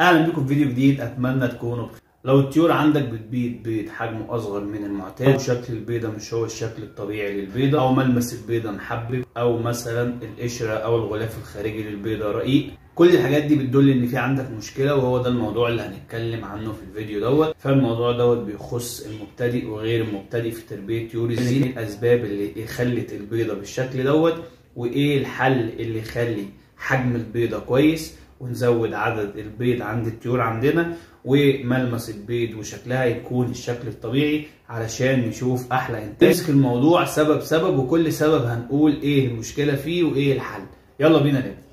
اهلا بكم في فيديو جديد، اتمنى تكونوا بخير. لو الطيور عندك بتبيض بيض حجمه اصغر من المعتاد، او شكل البيضه مش هو الشكل الطبيعي للبيضه، او ملمس البيضه محبب، او مثلا القشره او الغلاف الخارجي للبيضه رقيق، كل الحاجات دي بتدل ان في عندك مشكله، وهو ده الموضوع اللي هنتكلم عنه في الفيديو دوت. فالموضوع دوت بيخص المبتدئ وغير المبتدئ في تربيه طيور الزينه. الاسباب اللي خلت البيضه بالشكل دوت، وايه الحل اللي يخلي حجم البيضه كويس ونزود عدد البيض عند الطيور عندنا، وملمس البيض وشكلها يكون الشكل الطبيعي علشان نشوف احلى انتاج. نمسك الموضوع سبب سبب، وكل سبب هنقول ايه المشكله فيه وايه الحل. يلا بينا نبدا.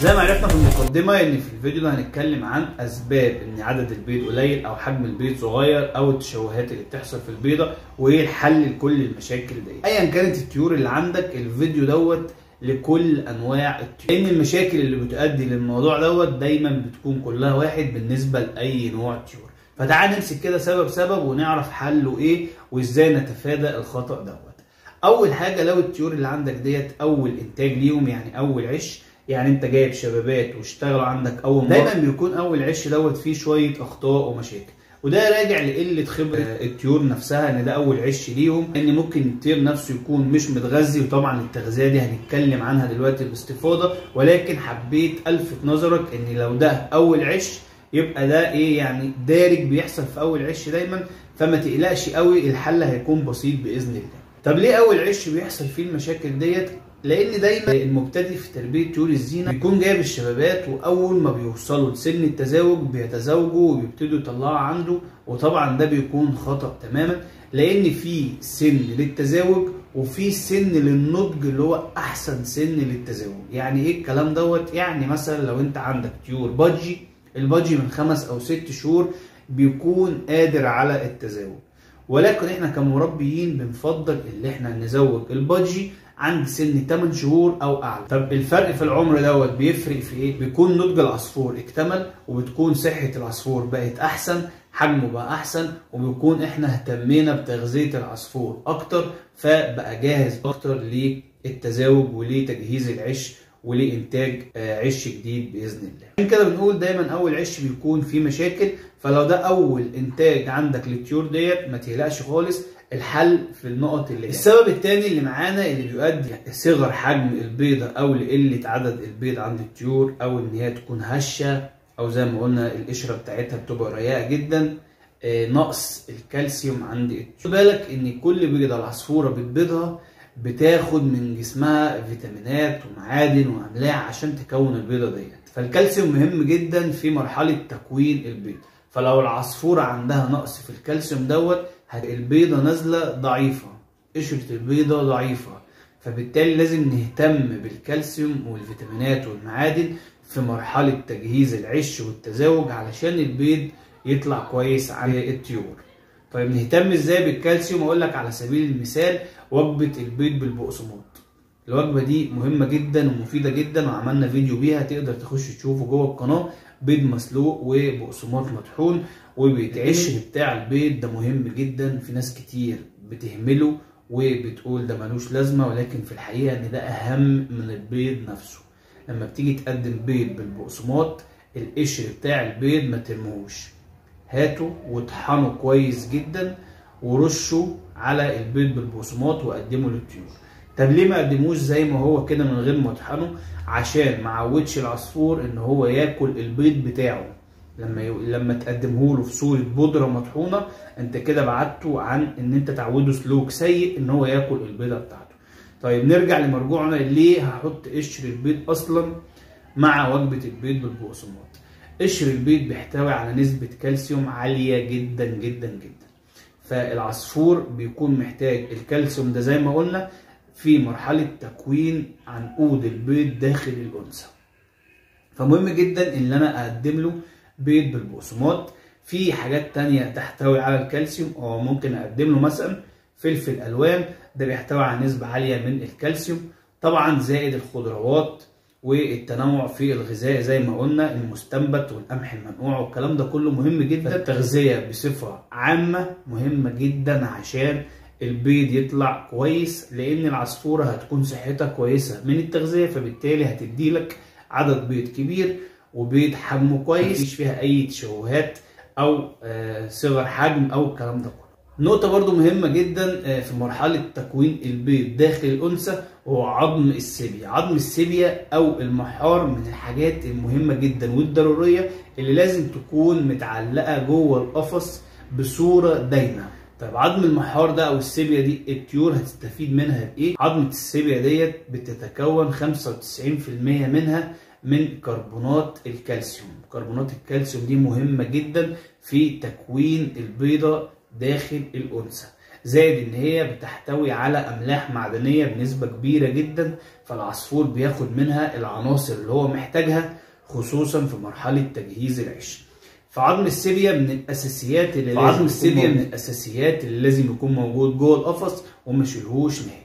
زي ما عرفنا في المقدمة ان في الفيديو ده هنتكلم عن اسباب ان عدد البيض قليل او حجم البيض صغير او التشوهات اللي بتحصل في البيضة، وايه الحل لكل المشاكل دي. ايا كانت الطيور اللي عندك، الفيديو دوت لكل انواع الطيور، لان المشاكل اللي بتؤدي للموضوع دوت دايما بتكون كلها واحد بالنسبة لاي نوع طيور. فتعال نمسك كده سبب سبب ونعرف حله ايه وازاي نتفادى الخطأ دوت. اول حاجة، لو الطيور اللي عندك ديت اول انتاج ليهم، يعني اول عش، يعني انت جايب شبابات واشتغلوا عندك اول مره، دايما بيكون اول عش دوت فيه شويه اخطاء ومشاكل، وده راجع لقله خبره الطيور نفسها، ان ده اول عش ليهم، ان ممكن الطير نفسه يكون مش متغذي. وطبعا التغذيه دي هنتكلم عنها دلوقتي باستفاضه، ولكن حبيت الفت نظرك ان لو ده اول عش يبقى ده ايه، يعني دارج بيحصل في اول عش دايما، فما تقلقش قوي، الحل هيكون بسيط باذن الله. طب ليه اول عش بيحصل فيه المشاكل ديت؟ لان دايما المبتدئ في تربيه طيور الزينه بيكون جايب الشبابات، واول ما بيوصلوا لسن التزاوج بيتزاوجوا وبيبتدوا يطلعوا عنده، وطبعا ده بيكون خطا تماما، لان في سن للتزاوج وفي سن للنضج اللي هو احسن سن للتزاوج. يعني ايه الكلام دوت؟ يعني مثلا لو انت عندك طيور بادجي، البادجي من 5 أو 6 شهور بيكون قادر على التزاوج، ولكن احنا كمربيين بنفضل ان احنا نزوج البادجي عند سن 8 شهور او اعلى. طب الفرق في العمر دوت بيفرق في ايه؟ بيكون نضج العصفور اكتمل، وبتكون صحة العصفور بقت احسن، حجمه بقى احسن، وبيكون احنا اهتمينا بتغذية العصفور اكتر، فبقى جاهز اكتر للتزاوج ولتجهيز العش ولإنتاج عش جديد بإذن الله. عشان كده بنقول دايما أول عش بيكون فيه مشاكل، فلو ده أول إنتاج عندك للطيور ديت ما تقلقش خالص، الحل في النقط اللي السبب الثاني اللي معانا اللي بيؤدي صغر حجم البيضة أو لقلة عدد البيض عند الطيور، أو إن هي تكون هشة، أو زي ما قلنا القشرة بتاعتها بتبقى رقيقة جدا، نقص الكالسيوم عند الطيور. خد بالك إن كل بيضة العصفورة بتبيضها بتاخد من جسمها فيتامينات ومعادن واملاح عشان تكون البيضه ديت، فالكالسيوم مهم جدا في مرحله تكوين البيض. فلو العصفوره عندها نقص في الكالسيوم دوت، البيضه نازله ضعيفه، قشره البيضه ضعيفه، فبالتالي لازم نهتم بالكالسيوم والفيتامينات والمعادن في مرحله تجهيز العش والتزاوج علشان البيض يطلع كويس على الطيور. طيب نهتم ازاي بالكالسيوم؟ اقول لك على سبيل المثال وجبه البيض بالبقسماط. الوجبه دي مهمه جدا ومفيده جدا، وعملنا فيديو بيها تقدر تخش تشوفه جوه القناه. بيض مسلوق وبقسماط مطحون وبيتعشر بتاع البيض ده مهم جدا. في ناس كتير بتهمله وبتقول ده ملوش لازمه، ولكن في الحقيقه ان ده اهم من البيض نفسه. لما بتيجي تقدم بيض بالبقسماط، القشر بتاع البيض ما ترموش، هاته واطحنه كويس جدا ورشه على البيض بالبقسماط وقدمه للطيور. طب ليه ما قدموش زي ما هو كده من غير ما اطحنه؟ عشان ما عودش العصفور ان هو ياكل البيض بتاعه. لما تقدمه له في صوره بودره مطحونه، انت كده بعدته عن ان انت تعوده سلوك سيء ان هو ياكل البيضه بتاعته. طيب نرجع لمرجوعنا، ليه هحط قشر البيض اصلا مع وجبه البيض بالبقسماط؟ قشر البيض بيحتوي على نسبة كالسيوم عالية جدا جدا جدا، فالعصفور بيكون محتاج الكالسيوم ده زي ما قلنا في مرحلة تكوين عنقود البيض داخل الأنثى. فمهم جدا ان انا اقدم له بيض بالبقسماط. في حاجات تانية تحتوي على الكالسيوم، او ممكن اقدم له مثلا فلفل الوان، ده بيحتوي على نسبة عالية من الكالسيوم طبعا، زائد الخضروات والتنوع في الغذاء زي ما قلنا، المستنبت والقمح المنقوع والكلام ده كله مهم جدا. التغذية بصفة عامة مهمة جدا عشان البيض يطلع كويس، لان العصفورة هتكون صحتها كويسة من التغذية، فبالتالي هتديلك عدد بيض كبير وبيض حجمه كويس، مفيش فيها اي تشوهات او صغر حجم او الكلام ده كله. نقطة برضو مهمة جدا في مرحلة تكوين البيض داخل الأنثى هو عظم السيبيا. عظم السيبيا أو المحار من الحاجات المهمة جدا والضرورية اللي لازم تكون متعلقة جوه القفص بصورة دايمة. طيب عظم المحار ده أو السيبيا دي الطيور هتستفيد منها بإيه؟ عظمة السيبيا ديت بتتكون 95% منها من كربونات الكالسيوم. كربونات الكالسيوم دي مهمة جدا في تكوين البيضة داخل الأنثى، زائد ان هي بتحتوي على املاح معدنيه بنسبه كبيره جدا، فالعصفور بياخد منها العناصر اللي هو محتاجها خصوصا في مرحله تجهيز العش. فعظم السيبيا من الاساسيات اللي لازم يكون موجود جوه القفص وما يشيلهوش نهائي.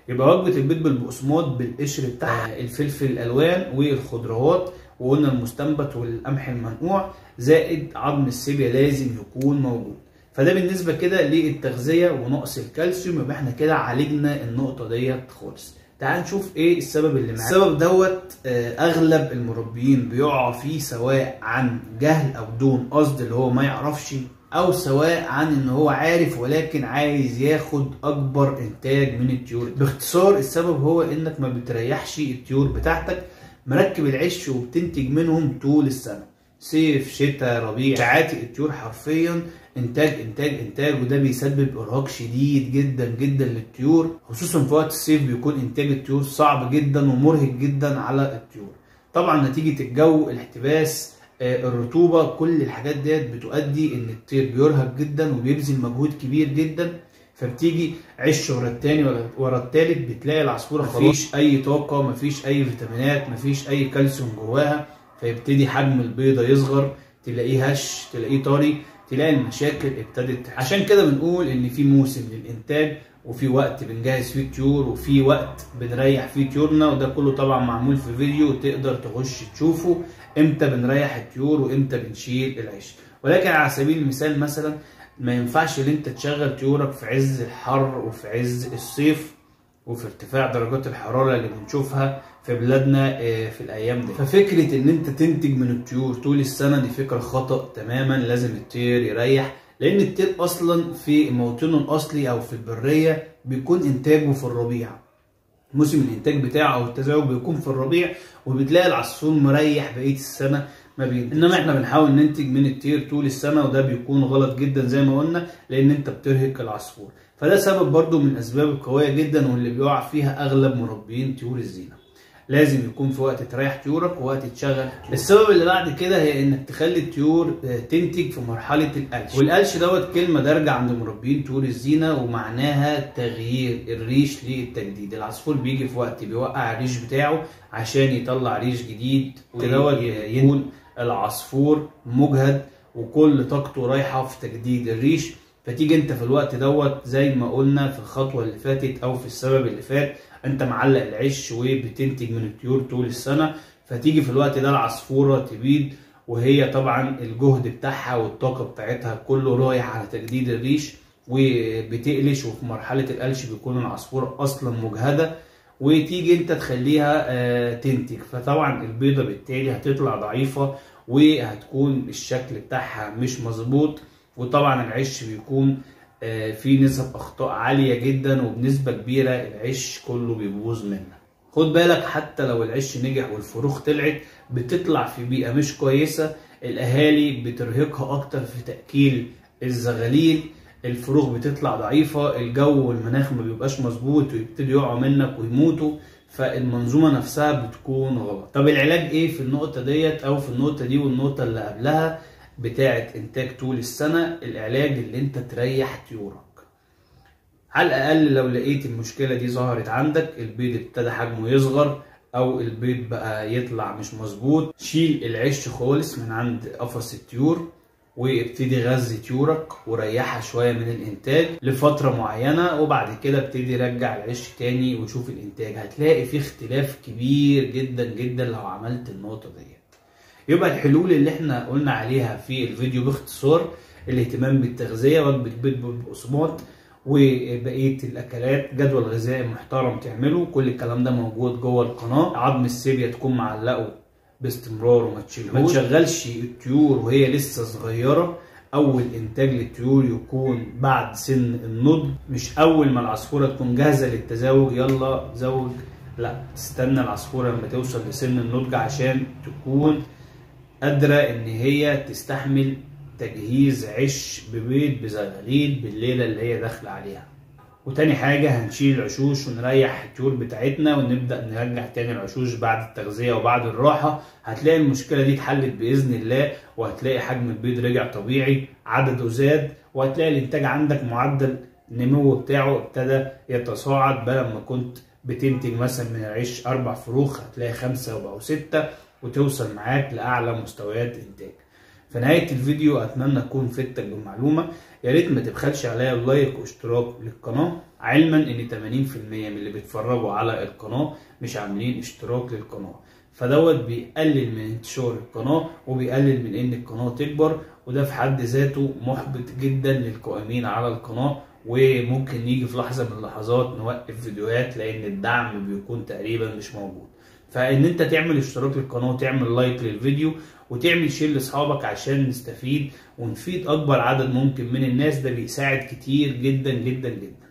يبقى وجبه البيض بالبقسماط بالقشر بتاعها، الفلفل الالوان والخضروات، وقلنا المستنبت والقمح المنقوع، زائد عظم السيبيا لازم يكون موجود. فده بالنسبه كده للتغذيه ونقص الكالسيوم، يبقى احنا كده عالجنا النقطه ديت خالص. تعال نشوف ايه السبب اللي معانا. السبب دوت اغلب المربيين بيقعوا فيه، سواء عن جهل او دون قصد اللي هو ما يعرفش، او سواء عن ان هو عارف ولكن عايز ياخد اكبر انتاج من الطيور. باختصار السبب هو انك ما بتريحش الطيور بتاعتك، مركب العش وبتنتج منهم طول السنه، صيف شتاء ربيع. ساعات الطيور حرفيا انتاج انتاج انتاج، وده بيسبب ارهاق شديد جدا جدا للطيور، خصوصا في وقت الصيف بيكون انتاج الطيور صعب جدا ومرهق جدا على الطيور. طبعا نتيجه الجو، الاحتباس، الرطوبه، كل الحاجات ديت بتؤدي ان الطير بيرهق جدا وبيبذل مجهود كبير جدا، فبتيجي عش ورا التاني ورا التالت بتلاقي العصفوره مفيش اي طاقه، مفيش اي فيتامينات، مفيش اي كالسيوم جواها، فيبتدي حجم البيضه يصغر، تلاقيه هش، تلاقيه طري، تلاقي المشاكل ابتدت. عشان كده بنقول ان في موسم للانتاج، وفي وقت بنجهز فيه الطيور، وفي وقت بنريح فيه طيورنا، وده كله طبعا معمول في فيديو تقدر تخش تشوفه امتى بنريح الطيور وامتى بنشيل العيش. ولكن على سبيل المثال مثلا ما ينفعش ان انت تشغل طيورك في عز الحر وفي عز الصيف وفي ارتفاع درجات الحرارة اللي بنشوفها في بلادنا في الايام دي. ففكرة ان انت تنتج من الطيور طول السنة دي فكرة خطأ تماما. لازم الطير يريح، لان الطير اصلا في موطنه الاصلي او في البرية بيكون انتاجه في الربيع، موسم الانتاج بتاعه او التزاوج بيكون في الربيع، وبتلاقي العصفور مريح بقية السنة ما بينتج. انما احنا بنحاول ننتج من الطير طول السنة، وده بيكون غلط جدا زي ما قلنا، لان انت بترهق العصفور. فده سبب برضو من الاسباب القوية جدا واللي بيقع فيها اغلب مربيين طيور الزينة. لازم يكون في وقت تريح طيورك ووقت تشغل. السبب اللي بعد كده هي انك تخلي الطيور تنتج في مرحلة القلش. والقلش دوت كلمة دارجة عند مربيين طيور الزينة، ومعناها تغيير الريش للتجديد. العصفور بيجي في وقت بيوقع الريش بتاعه عشان يطلع ريش جديد، ودوت يكون العصفور مجهد وكل طاقته رايحة في تجديد الريش. فتيجي انت في الوقت دوت زي ما قلنا في الخطوة اللي فاتت او في السبب اللي فات، انت معلق العش وبتنتج من الطيور طول السنة، فتيجي في الوقت ده العصفورة تبيض، وهي طبعا الجهد بتاعها والطاقة بتاعتها كله رايح على تجديد الريش وبتقلش، وفي مرحلة القلش بيكون العصفورة اصلا مجهدة، وتيجي انت تخليها تنتج. فطبعا البيضة بالتالي هتطلع ضعيفة وهتكون الشكل بتاعها مش مظبوط، وطبعا العش بيكون في نسب اخطاء عالية جدا، وبنسبة كبيرة العش كله بيبوظ منك. خد بالك حتى لو العش نجح والفروخ طلعت، بتطلع في بيئة مش كويسة، الاهالي بترهقها اكتر في تأكيل الزغاليل، الفروخ بتطلع ضعيفة، الجو والمناخ ما بيبقاش مظبوط ويبتدي يقعوا منك ويموتوا، فالمنظومة نفسها بتكون غلط. طب العلاج ايه في النقطة ديت او في النقطة دي والنقطة اللي قبلها بتاعة انتاج طول السنة؟ العلاج اللي انت تريح طيورك. على الاقل لو لقيت المشكلة دي ظهرت عندك، البيض ابتدى حجمه يصغر او البيض بقى يطلع مش مظبوط، شيل العش خالص من عند قفص الطيور وابتدي غذي طيورك وريحها شويه من الانتاج لفتره معينه، وبعد كده ابتدي رجع العش تاني وشوف الانتاج. هتلاقي في اختلاف كبير جدا جدا لو عملت النقطه ديت. يبقى الحلول اللي احنا قلنا عليها في الفيديو باختصار: الاهتمام بالتغذيه، وجبه بيض بالبقسماط، وبقيه الاكلات، جدول غذائي محترم تعمله. كل الكلام ده موجود جوه القناه. عظم السيبيا تكون معلقه باستمرار وما تشيلهوش. ما تشغلش الطيور وهي لسه صغيره. اول انتاج للطيور يكون بعد سن النضج، مش اول ما العصفوره تكون جاهزه للتزاوج يلا زوج، لا، تستنى العصفوره لما توصل لسن النضج عشان تكون قادره ان هي تستحمل تجهيز عش ببيض بزغاليل بالليله اللي هي داخله عليها. وتاني حاجة هنشيل العشوش ونريح الطيور بتاعتنا، ونبدأ نرجع تاني العشوش بعد التغذية وبعد الراحة. هتلاقي المشكلة دي اتحلت بإذن الله، وهتلاقي حجم البيض رجع طبيعي، عدده زاد، وهتلاقي الإنتاج عندك معدل النمو بتاعه ابتدى يتصاعد. بدل ما كنت بتنتج مثلا من العيش 4 فروخ هتلاقي 5 وبقوا 6، وتوصل معاك لأعلى مستويات إنتاج. في نهاية الفيديو أتمنى أكون فدتك بالمعلومة. يا ريت ما تبخلش عليا اللايك واشتراك للقناة، علما إن 80% من اللي بيتفرجوا على القناة مش عاملين اشتراك للقناة، فدوت بيقلل من انتشار القناة وبيقلل من إن القناة تكبر، وده في حد ذاته محبط جدا للقائمين على القناة. وممكن نيجي في لحظة من اللحظات نوقف فيديوهات لأن الدعم بيكون تقريبا مش موجود. فان انت تعمل اشتراك للقناه وتعمل لايك للفيديو وتعمل شير لاصحابك عشان نستفيد ونفيد اكبر عدد ممكن من الناس، ده بيساعد كتير جدا جدا جدا.